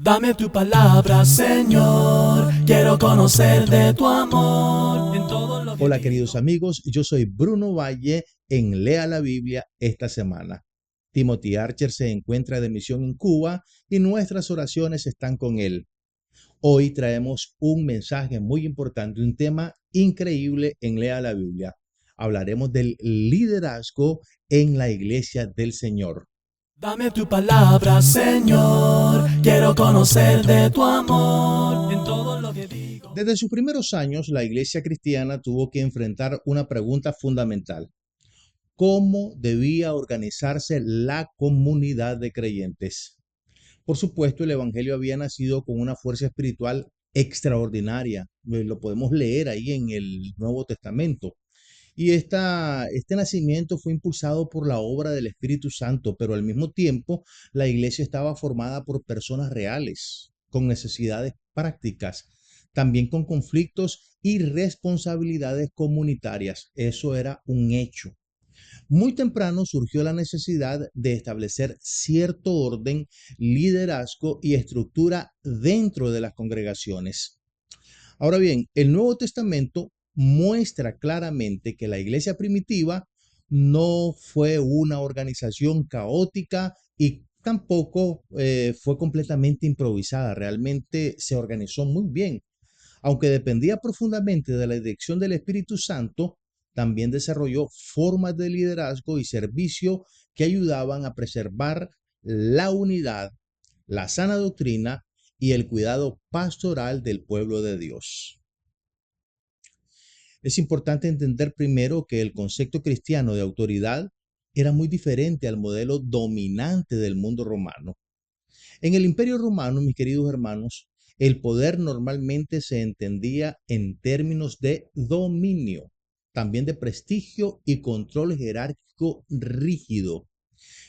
Dame tu palabra, Señor, quiero conocer de tu amor en todo lo que Hola queridos digo. amigos, yo soy Bruno Valle en Lea la Biblia esta semana. Timothy Archer se encuentra de misión en Cuba y nuestras oraciones están con él. Hoy traemos un mensaje muy importante, un tema increíble en Lea la Biblia. Hablaremos del liderazgo en la iglesia del Señor. Dame tu palabra, Señor, quiero conocer de tu amor en todo lo que digo. Desde sus primeros años, la iglesia cristiana tuvo que enfrentar una pregunta fundamental: ¿cómo debía organizarse la comunidad de creyentes? Por supuesto, el Evangelio había nacido con una fuerza espiritual extraordinaria. Lo podemos leer ahí en el Nuevo Testamento. Y este nacimiento fue impulsado por la obra del Espíritu Santo, pero al mismo tiempo la iglesia estaba formada por personas reales, con necesidades prácticas, también con conflictos y responsabilidades comunitarias. Eso era un hecho. Muy temprano surgió la necesidad de establecer cierto orden, liderazgo y estructura dentro de las congregaciones. Ahora bien, el Nuevo Testamento muestra claramente que la iglesia primitiva no fue una organización caótica y tampoco fue completamente improvisada. Realmente se organizó muy bien. Aunque dependía profundamente de la dirección del Espíritu Santo, también desarrolló formas de liderazgo y servicio que ayudaban a preservar la unidad, la sana doctrina y el cuidado pastoral del pueblo de Dios. Es importante entender primero que el concepto cristiano de autoridad era muy diferente al modelo dominante del mundo romano. En el Imperio Romano, mis queridos hermanos, el poder normalmente se entendía en términos de dominio, también de prestigio y control jerárquico rígido.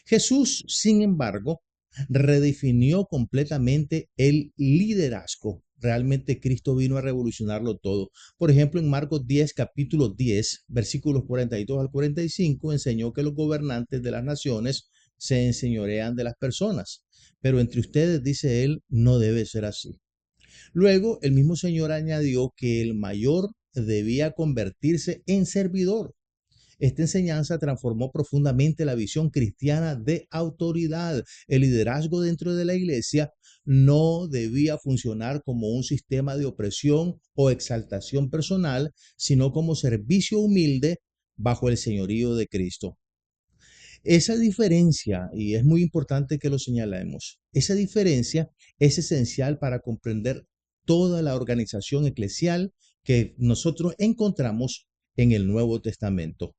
Jesús, sin embargo, redefinió completamente el liderazgo. Realmente Cristo vino a revolucionarlo todo. Por ejemplo, en Marcos 10, capítulo 10, versículos 42 al 45, enseñó que los gobernantes de las naciones se enseñorean de las personas. Pero entre ustedes, dice él, no debe ser así. Luego, el mismo Señor añadió que el mayor debía convertirse en servidor. Esta enseñanza transformó profundamente la visión cristiana de autoridad. El liderazgo dentro de la iglesia no debía funcionar como un sistema de opresión o exaltación personal, sino como servicio humilde bajo el señorío de Cristo. Esa diferencia, y es muy importante que lo señalemos, esa diferencia es esencial para comprender toda la organización eclesial que nosotros encontramos en el Nuevo Testamento.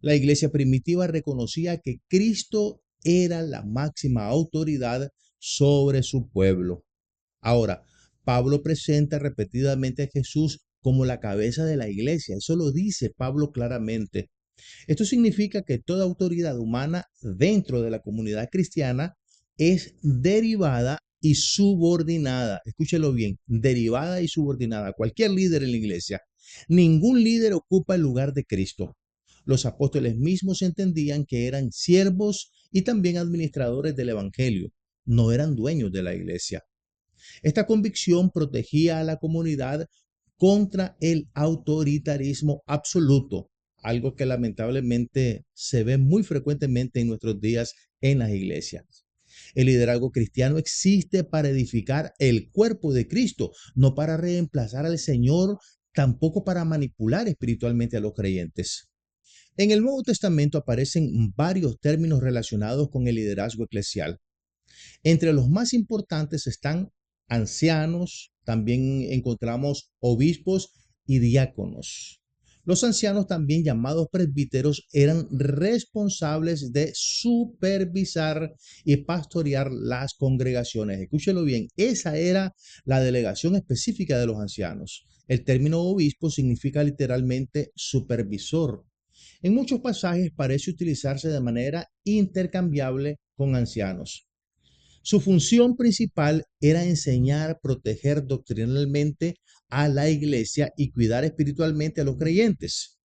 La iglesia primitiva reconocía que Cristo era la máxima autoridad sobre su pueblo. Ahora, Pablo presenta repetidamente a Jesús como la cabeza de la iglesia. Eso lo dice Pablo claramente. Esto significa que toda autoridad humana dentro de la comunidad cristiana es derivada y subordinada. Escúchelo bien, derivada y subordinada. Cualquier líder en la iglesia. Ningún líder ocupa el lugar de Cristo. Los apóstoles mismos entendían que eran siervos y también administradores del evangelio. No eran dueños de la iglesia. Esta convicción protegía a la comunidad contra el autoritarismo absoluto, algo que lamentablemente se ve muy frecuentemente en nuestros días en las iglesias. El liderazgo cristiano existe para edificar el cuerpo de Cristo, no para reemplazar al Señor, tampoco para manipular espiritualmente a los creyentes. En el Nuevo Testamento aparecen varios términos relacionados con el liderazgo eclesial. Entre los más importantes están ancianos, también encontramos obispos y diáconos. Los ancianos, también llamados presbíteros, eran responsables de supervisar y pastorear las congregaciones. Escúchelo bien, esa era la delegación específica de los ancianos. El término obispo significa literalmente supervisor. En muchos pasajes parece utilizarse de manera intercambiable con ancianos. Su función principal era enseñar, proteger doctrinalmente a la iglesia y cuidar espiritualmente a los creyentes.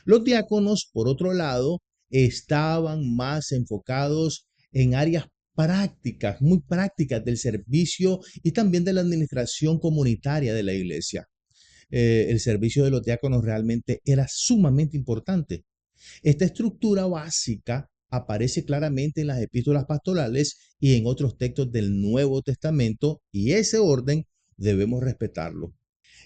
Los diáconos, por otro lado, estaban más enfocados en áreas prácticas, muy prácticas del servicio y también de la administración comunitaria de la iglesia. El servicio de los diáconos realmente era sumamente importante. Esta estructura básica aparece claramente en las epístolas pastorales y en otros textos del Nuevo Testamento, y ese orden debemos respetarlo.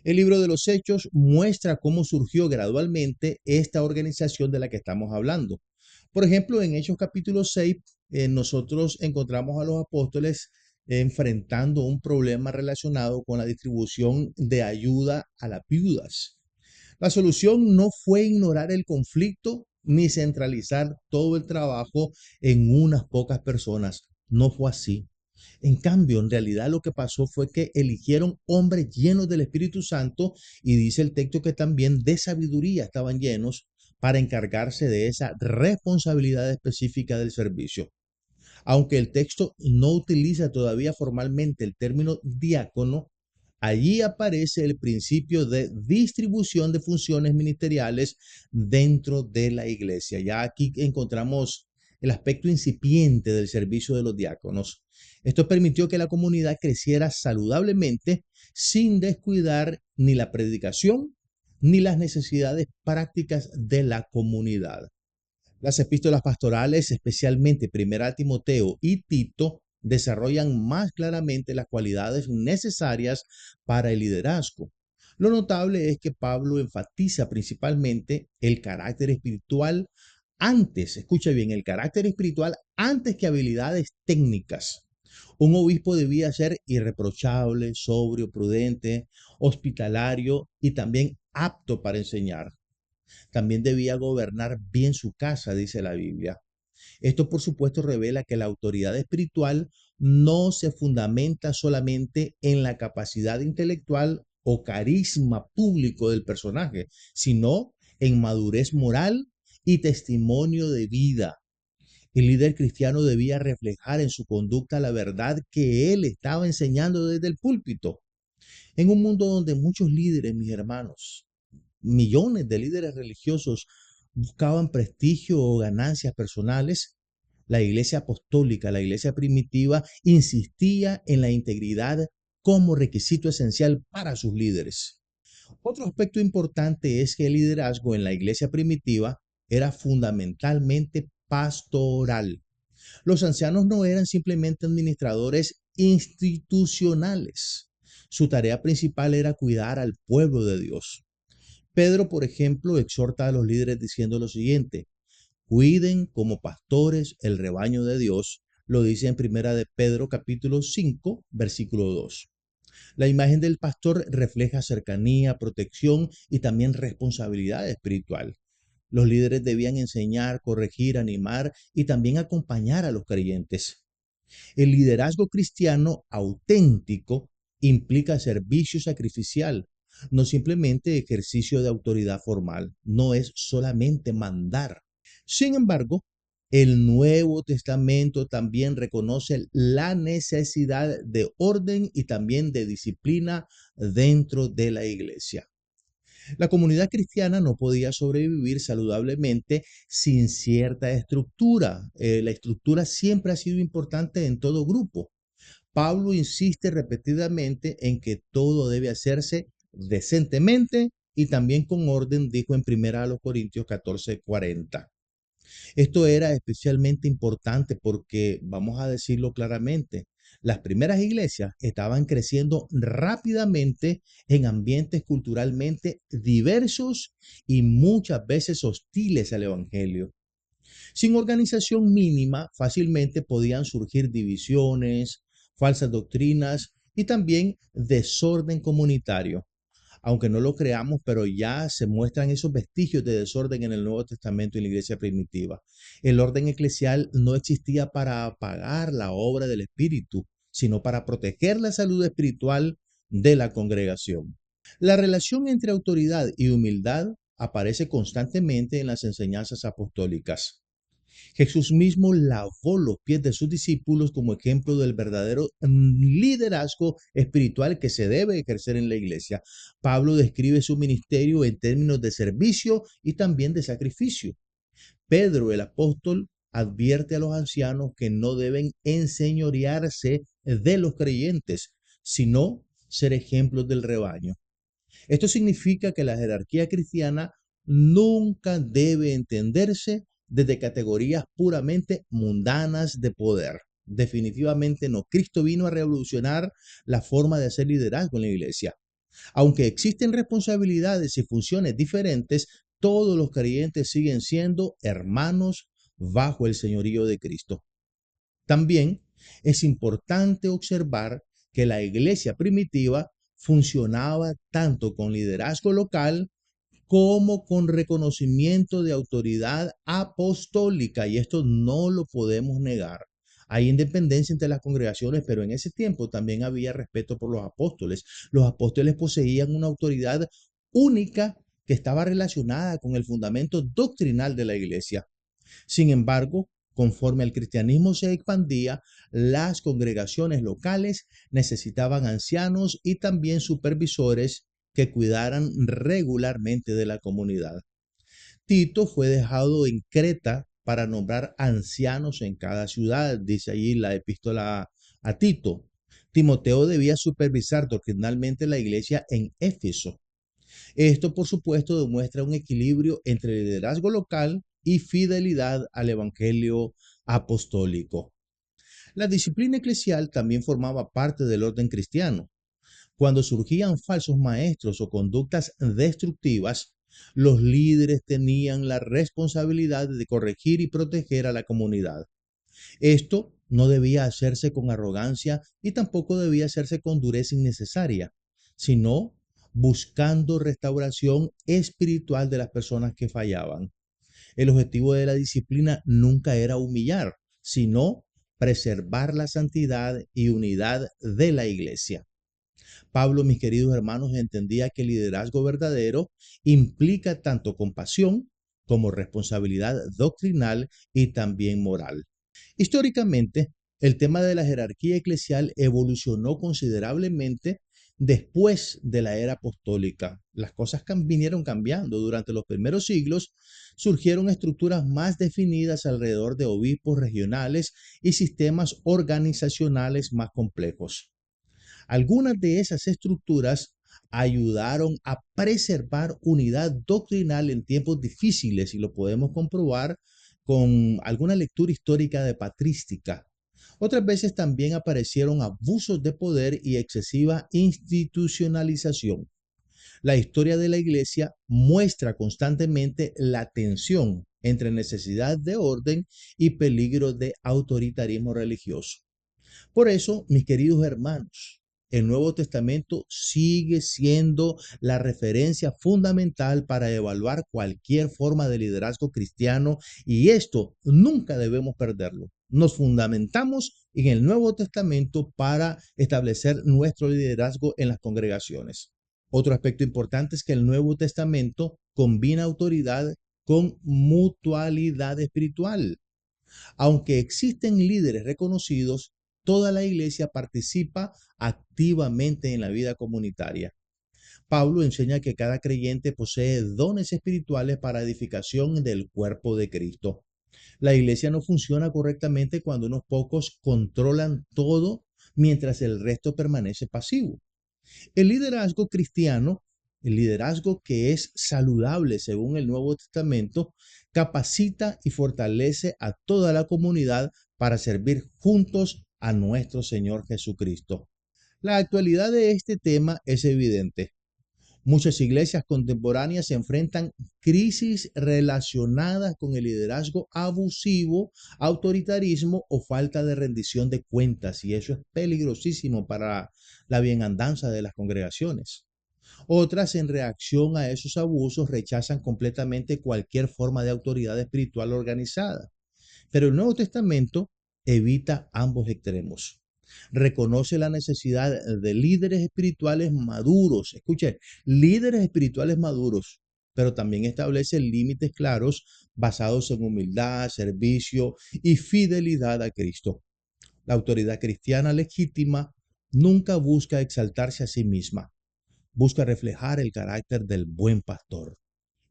El libro de los Hechos muestra cómo surgió gradualmente esta organización de la que estamos hablando. Por ejemplo, en Hechos capítulo 6, nosotros encontramos a los apóstoles enfrentando un problema relacionado con la distribución de ayuda a las viudas. La solución no fue ignorar el conflicto ni centralizar todo el trabajo en unas pocas personas. No fue así. En cambio, en realidad lo que pasó fue que eligieron hombres llenos del Espíritu Santo, y dice el texto que también de sabiduría estaban llenos para encargarse de esa responsabilidad específica del servicio. Aunque el texto no utiliza todavía formalmente el término diácono, allí aparece el principio de distribución de funciones ministeriales dentro de la iglesia. Ya aquí encontramos el aspecto incipiente del servicio de los diáconos. Esto permitió que la comunidad creciera saludablemente sin descuidar ni la predicación ni las necesidades prácticas de la comunidad. Las epístolas pastorales, especialmente Primera Timoteo y Tito, desarrollan más claramente las cualidades necesarias para el liderazgo. Lo notable es que Pablo enfatiza principalmente el carácter espiritual antes, escucha bien, el carácter espiritual antes que habilidades técnicas. Un obispo debía ser irreprochable, sobrio, prudente, hospitalario y también apto para enseñar. También debía gobernar bien su casa, dice la Biblia. Esto, por supuesto, revela que la autoridad espiritual no se fundamenta solamente en la capacidad intelectual o carisma público del personaje, sino en madurez moral y testimonio de vida. El líder cristiano debía reflejar en su conducta la verdad que él estaba enseñando desde el púlpito. En un mundo donde muchos líderes, mis hermanos, millones de líderes religiosos buscaban prestigio o ganancias personales, la iglesia apostólica, la iglesia primitiva, insistía en la integridad como requisito esencial para sus líderes. Otro aspecto importante es que el liderazgo en la iglesia primitiva era fundamentalmente pastoral. Los ancianos no eran simplemente administradores institucionales. Su tarea principal era cuidar al pueblo de Dios. Pedro, por ejemplo, exhorta a los líderes diciendo lo siguiente: cuiden como pastores el rebaño de Dios. Lo dice en Primera de Pedro capítulo 5, versículo 2. La imagen del pastor refleja cercanía, protección y también responsabilidad espiritual. Los líderes debían enseñar, corregir, animar y también acompañar a los creyentes. El liderazgo cristiano auténtico implica servicio sacrificial, no simplemente ejercicio de autoridad formal, no es solamente mandar. Sin embargo, el Nuevo Testamento también reconoce la necesidad de orden y también de disciplina dentro de la iglesia. La comunidad cristiana no podía sobrevivir saludablemente sin cierta estructura. La estructura siempre ha sido importante en todo grupo. Pablo insiste repetidamente en que todo debe hacerse decentemente y también con orden, dijo en 1 Corintios 14:40. Esto era especialmente importante porque, vamos a decirlo claramente, las primeras iglesias estaban creciendo rápidamente en ambientes culturalmente diversos y muchas veces hostiles al evangelio. Sin organización mínima, fácilmente podían surgir divisiones, falsas doctrinas y también desorden comunitario. Aunque no lo creamos, pero ya se muestran esos vestigios de desorden en el Nuevo Testamento y en la iglesia primitiva. El orden eclesial no existía para apagar la obra del Espíritu, sino para proteger la salud espiritual de la congregación. La relación entre autoridad y humildad aparece constantemente en las enseñanzas apostólicas. Jesús mismo lavó los pies de sus discípulos como ejemplo del verdadero liderazgo espiritual que se debe ejercer en la iglesia. Pablo describe su ministerio en términos de servicio y también de sacrificio. Pedro, el apóstol, advierte a los ancianos que no deben enseñorearse de los creyentes, sino ser ejemplos del rebaño. Esto significa que la jerarquía cristiana nunca debe entenderse desde categorías puramente mundanas de poder. Definitivamente no. Cristo vino a revolucionar la forma de hacer liderazgo en la iglesia. Aunque existen responsabilidades y funciones diferentes, todos los creyentes siguen siendo hermanos bajo el señorío de Cristo. También es importante observar que la iglesia primitiva funcionaba tanto con liderazgo local como con reconocimiento de autoridad apostólica, y esto no lo podemos negar. Hay independencia entre las congregaciones, pero en ese tiempo también había respeto por los apóstoles. Los apóstoles poseían una autoridad única que estaba relacionada con el fundamento doctrinal de la iglesia. Sin embargo, conforme el cristianismo se expandía, las congregaciones locales necesitaban ancianos y también supervisores que cuidaran regularmente de la comunidad. Tito fue dejado en Creta para nombrar ancianos en cada ciudad, dice allí la epístola a Tito. Timoteo debía supervisar doctrinalmente la iglesia en Éfeso. Esto, por supuesto, demuestra un equilibrio entre liderazgo local y fidelidad al evangelio apostólico. La disciplina eclesial también formaba parte del orden cristiano. Cuando surgían falsos maestros o conductas destructivas, los líderes tenían la responsabilidad de corregir y proteger a la comunidad. Esto no debía hacerse con arrogancia y tampoco debía hacerse con dureza innecesaria, sino buscando restauración espiritual de las personas que fallaban. El objetivo de la disciplina nunca era humillar, sino preservar la santidad y unidad de la iglesia. Pablo, mis queridos hermanos, entendía que el liderazgo verdadero implica tanto compasión como responsabilidad doctrinal y también moral. Históricamente, el tema de la jerarquía eclesial evolucionó considerablemente después de la era apostólica. Las cosas vinieron cambiando. Durante los primeros siglos surgieron estructuras más definidas alrededor de obispos regionales y sistemas organizacionales más complejos. Algunas de esas estructuras ayudaron a preservar unidad doctrinal en tiempos difíciles, y lo podemos comprobar con alguna lectura histórica de patrística. Otras veces también aparecieron abusos de poder y excesiva institucionalización. La historia de la iglesia muestra constantemente la tensión entre necesidad de orden y peligro de autoritarismo religioso. Por eso, mis queridos hermanos, el Nuevo Testamento sigue siendo la referencia fundamental para evaluar cualquier forma de liderazgo cristiano, y esto nunca debemos perderlo. Nos fundamentamos en el Nuevo Testamento para establecer nuestro liderazgo en las congregaciones. Otro aspecto importante es que el Nuevo Testamento combina autoridad con mutualidad espiritual. Aunque existen líderes reconocidos, toda la iglesia participa activamente en la vida comunitaria. Pablo enseña que cada creyente posee dones espirituales para edificación del cuerpo de Cristo. La iglesia no funciona correctamente cuando unos pocos controlan todo mientras el resto permanece pasivo. El liderazgo cristiano, el liderazgo que es saludable según el Nuevo Testamento, capacita y fortalece a toda la comunidad para servir juntos a nuestro Señor Jesucristo. La actualidad de este tema es evidente. Muchas iglesias contemporáneas se enfrentan crisis relacionadas con el liderazgo abusivo, autoritarismo o falta de rendición de cuentas, y eso es peligrosísimo para la bienandanza de las congregaciones. Otras, en reacción a esos abusos, rechazan completamente cualquier forma de autoridad espiritual organizada. Pero el Nuevo Testamento evita ambos extremos. Reconoce la necesidad de líderes espirituales maduros. Escuche, líderes espirituales maduros, pero también establece límites claros basados en humildad, servicio y fidelidad a Cristo. La autoridad cristiana legítima nunca busca exaltarse a sí misma, busca reflejar el carácter del buen pastor.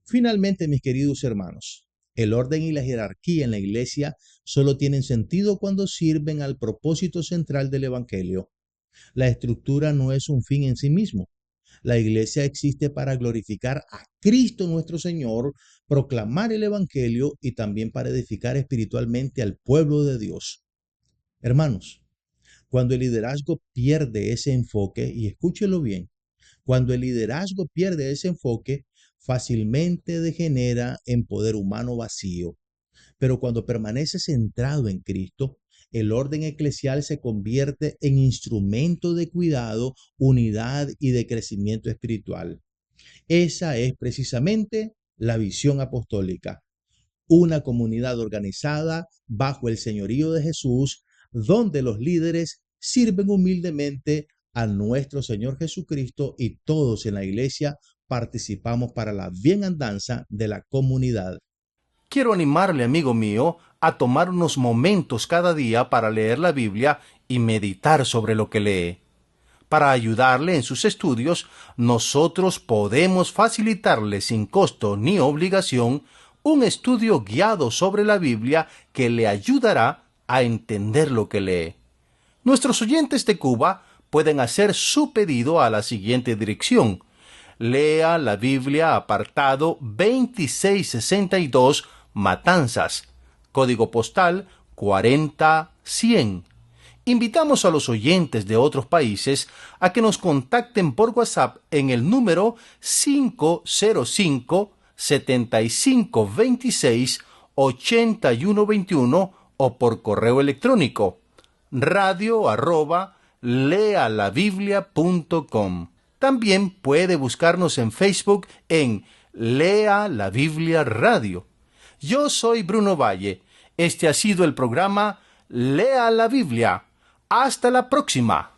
Finalmente, mis queridos hermanos, El orden y la jerarquía en la iglesia solo tienen sentido cuando sirven al propósito central del Evangelio. La estructura no es un fin en sí mismo. La iglesia existe para glorificar a Cristo nuestro Señor, proclamar el Evangelio y también para edificar espiritualmente al pueblo de Dios. Hermanos, cuando el liderazgo pierde ese enfoque, y escúchelo bien, cuando el liderazgo pierde ese enfoque, fácilmente degenera en poder humano vacío. Pero cuando permanece centrado en Cristo, el orden eclesial se convierte en instrumento de cuidado, unidad y de crecimiento espiritual. Esa es precisamente la visión apostólica. Una comunidad organizada bajo el señorío de Jesús, donde los líderes sirven humildemente a nuestro Señor Jesucristo y todos en la iglesia participamos para la bienandanza de la comunidad. Quiero animarle, amigo mío, a tomar unos momentos cada día para leer la Biblia y meditar sobre lo que lee. Para ayudarle en sus estudios, nosotros podemos facilitarle sin costo ni obligación un estudio guiado sobre la Biblia que le ayudará a entender lo que lee. Nuestros oyentes de Cuba pueden hacer su pedido a la siguiente dirección: Lea la Biblia, apartado 2662, Matanzas, código postal 40100. Invitamos a los oyentes de otros países a que nos contacten por WhatsApp en el número 505-7526-8121 o por correo electrónico radio@lealabiblia.com. También puede buscarnos en Facebook en Lea la Biblia Radio. Yo soy Bruno Valle. Este ha sido el programa Lea la Biblia. Hasta la próxima.